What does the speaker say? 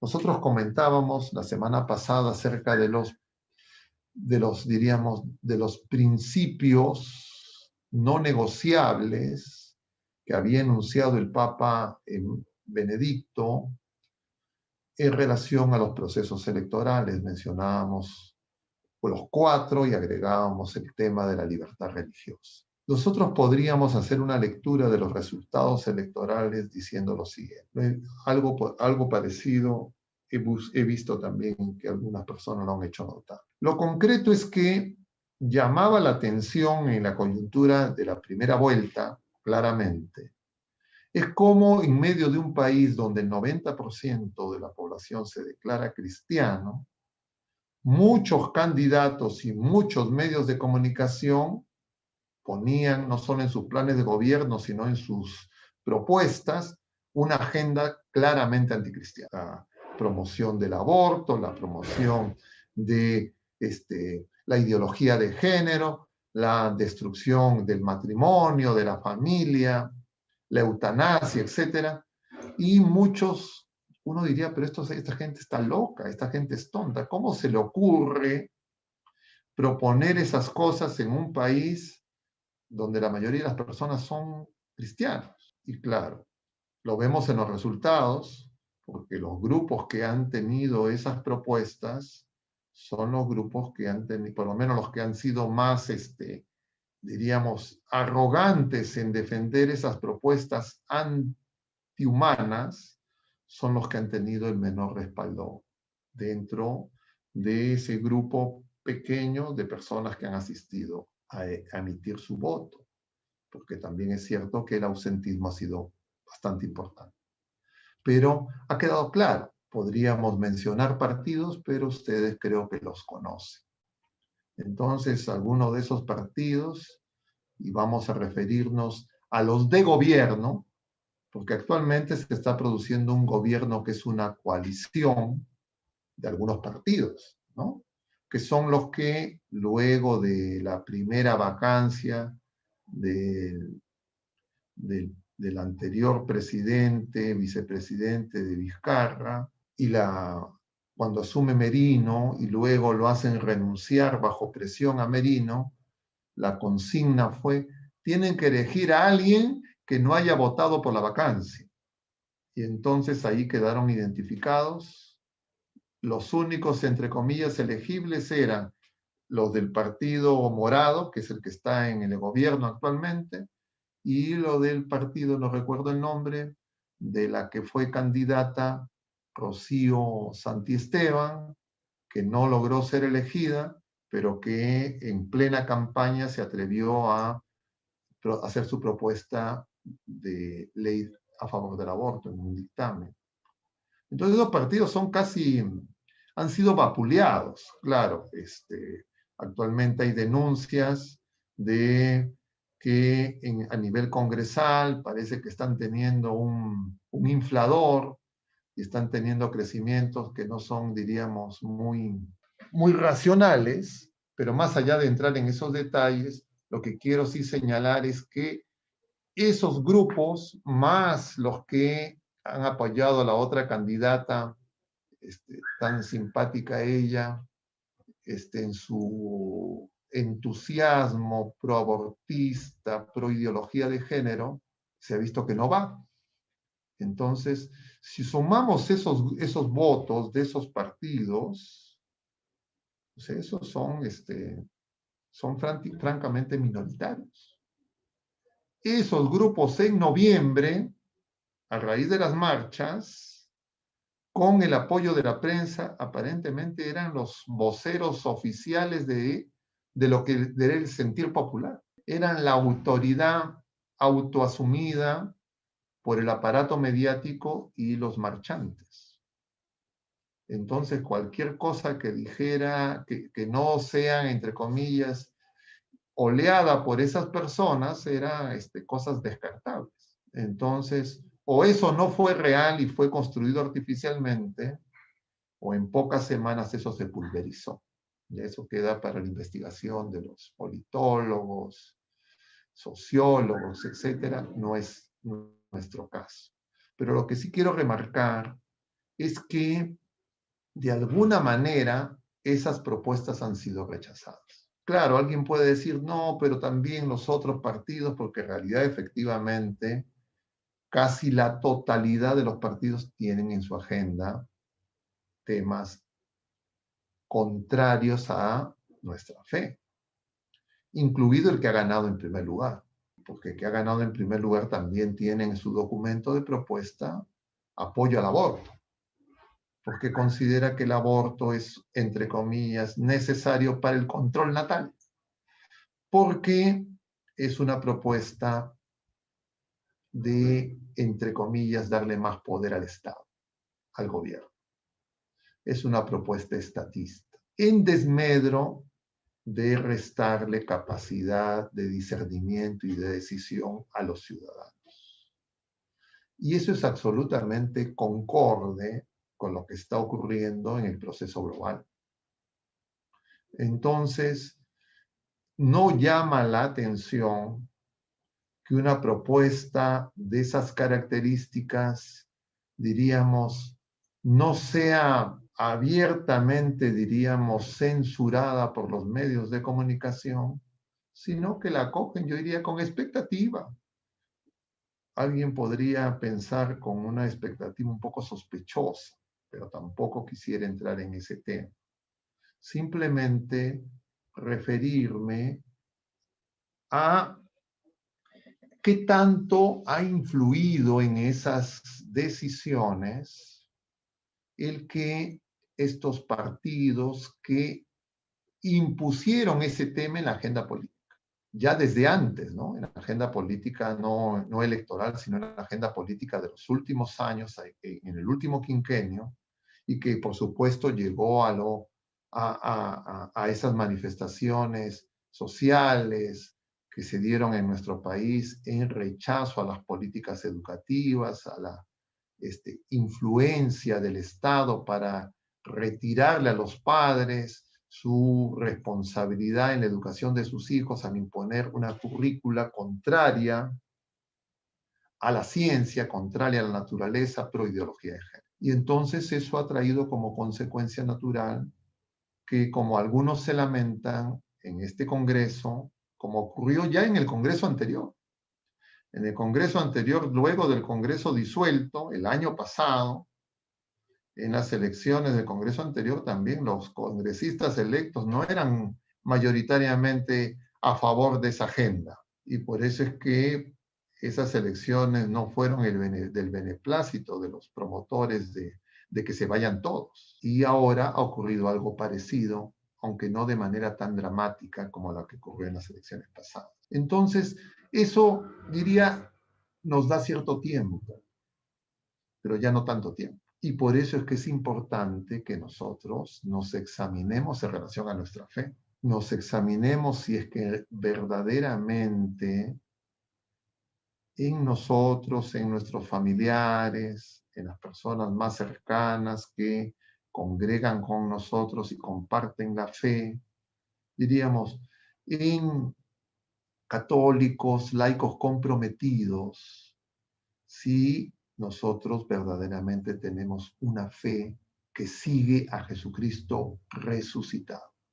Nosotros comentábamos la semana pasada acerca diríamos, de los principios no negociables que había enunciado el Papa Benedicto en relación a los procesos electorales. Mencionábamos los 4 y agregábamos el tema de la libertad religiosa. Nosotros podríamos hacer una lectura de los resultados electorales diciendo lo siguiente. Algo parecido he visto también que algunas personas lo han hecho notar. Lo concreto es que llamaba la atención en la coyuntura de la primera vuelta, claramente, es como en medio de un país donde el 90% de la población se declara cristiano, muchos candidatos y muchos medios de comunicación ponían, no solo en sus planes de gobierno, sino en sus propuestas, una agenda claramente anticristiana. La promoción del aborto, la promoción de la ideología de género, la destrucción del matrimonio, de la familia, la eutanasia, etc. Y muchos, uno diría, pero esta gente está loca, esta gente es tonta. ¿Cómo se le ocurre proponer esas cosas en un país donde la mayoría de las personas son cristianos? Y claro, lo vemos en los resultados, porque los grupos que han tenido esas propuestas son los grupos que han tenido, por lo menos los que han sido más, diríamos, arrogantes en defender esas propuestas antihumanas, son los que han tenido el menor respaldo dentro de ese grupo pequeño de personas que han asistido a emitir su voto, porque también es cierto que el ausentismo ha sido bastante importante. Pero ha quedado claro, podríamos mencionar partidos, pero ustedes creo que los conocen. Entonces, algunos de esos partidos, y vamos a referirnos a los de gobierno, porque actualmente se está produciendo un gobierno que es una coalición de algunos partidos, ¿no? Que son los que luego de la primera vacancia del anterior presidente, vicepresidente de Vizcarra, y cuando asume Merino y luego lo hacen renunciar bajo presión a Merino, la consigna fue, tienen que elegir a alguien que no haya votado por la vacancia. Y entonces ahí quedaron identificados. Los únicos, entre comillas, elegibles eran los del Partido Morado, que es el que está en el gobierno actualmente, y lo del partido, no recuerdo el nombre, de la que fue candidata Rocío Santiesteban, que no logró ser elegida, pero que en plena campaña se atrevió a hacer su propuesta de ley a favor del aborto en un dictamen. Entonces los partidos han sido vapuleados, claro. Actualmente hay denuncias de que a nivel congresal parece que están teniendo un inflador y están teniendo crecimientos que no son, diríamos, muy racionales, pero más allá de entrar en esos detalles, lo que quiero sí señalar es que esos grupos, más los que han apoyado a la otra candidata, tan simpática ella, en su entusiasmo proabortista, pro-ideología de género, se ha visto que no va. Entonces, si sumamos esos votos de esos partidos, pues esos son francamente minoritarios. Esos grupos en noviembre, a raíz de las marchas, con el apoyo de la prensa, aparentemente eran los voceros oficiales de lo que era el sentir popular. Eran la autoridad autoasumida por el aparato mediático y los marchantes. Entonces, cualquier cosa que dijera, que no sea, entre comillas, oleada por esas personas, era cosas descartables. Entonces, o eso no fue real y fue construido artificialmente, o en pocas semanas eso se pulverizó. Y eso queda para la investigación de los politólogos, sociólogos, etcétera. No es nuestro caso. Pero lo que sí quiero remarcar es que de alguna manera esas propuestas han sido rechazadas. Claro, alguien puede decir, no, pero también los otros partidos, porque en realidad efectivamente casi la totalidad de los partidos tienen en su agenda temas contrarios a nuestra fe, incluido el que ha ganado en primer lugar, porque el que ha ganado en primer lugar también tiene en su documento de propuesta apoyo al aborto, porque considera que el aborto es, entre comillas, necesario para el control natal, porque es una propuesta de, entre comillas, darle más poder al Estado, al gobierno. Es una propuesta estatista, en desmedro de restarle capacidad de discernimiento y de decisión a los ciudadanos. Y eso es absolutamente concorde con lo que está ocurriendo en el proceso global. Entonces, no llama la atención que una propuesta de esas características, diríamos, no sea abiertamente, diríamos, censurada por los medios de comunicación, sino que la acogen, yo diría, con expectativa. Alguien podría pensar con una expectativa un poco sospechosa, pero tampoco quisiera entrar en ese tema. Simplemente referirme a qué tanto ha influido en esas decisiones el que estos partidos que impusieron ese tema en la agenda política, ya desde antes, ¿no? En la agenda política no electoral, sino en la agenda política de los últimos años, en el último quinquenio, y que por supuesto llegó a esas manifestaciones sociales que se dieron en nuestro país en rechazo a las políticas educativas, a la influencia del Estado para retirarle a los padres su responsabilidad en la educación de sus hijos al imponer una currícula contraria a la ciencia, contraria a la naturaleza, pro ideología de género. Y entonces eso ha traído como consecuencia natural que, como algunos se lamentan en este Congreso, como ocurrió ya en el Congreso anterior. En el Congreso anterior, luego del Congreso disuelto, el año pasado, en las elecciones del Congreso anterior también los congresistas electos no eran mayoritariamente a favor de esa agenda. Y por eso es que esas elecciones no fueron del beneplácito de los promotores de que se vayan todos. Y ahora ha ocurrido algo parecido, aunque no de manera tan dramática como la que ocurrió en las elecciones pasadas. Entonces, eso, diría, nos da cierto tiempo, pero ya no tanto tiempo. Y por eso es que es importante que nosotros nos examinemos en relación a nuestra fe. Nos examinemos si es que verdaderamente en nosotros, en nuestros familiares, en las personas más cercanas que congregan con nosotros y comparten la fe, diríamos, en católicos, laicos comprometidos, si nosotros verdaderamente tenemos una fe que sigue a Jesucristo resucitado.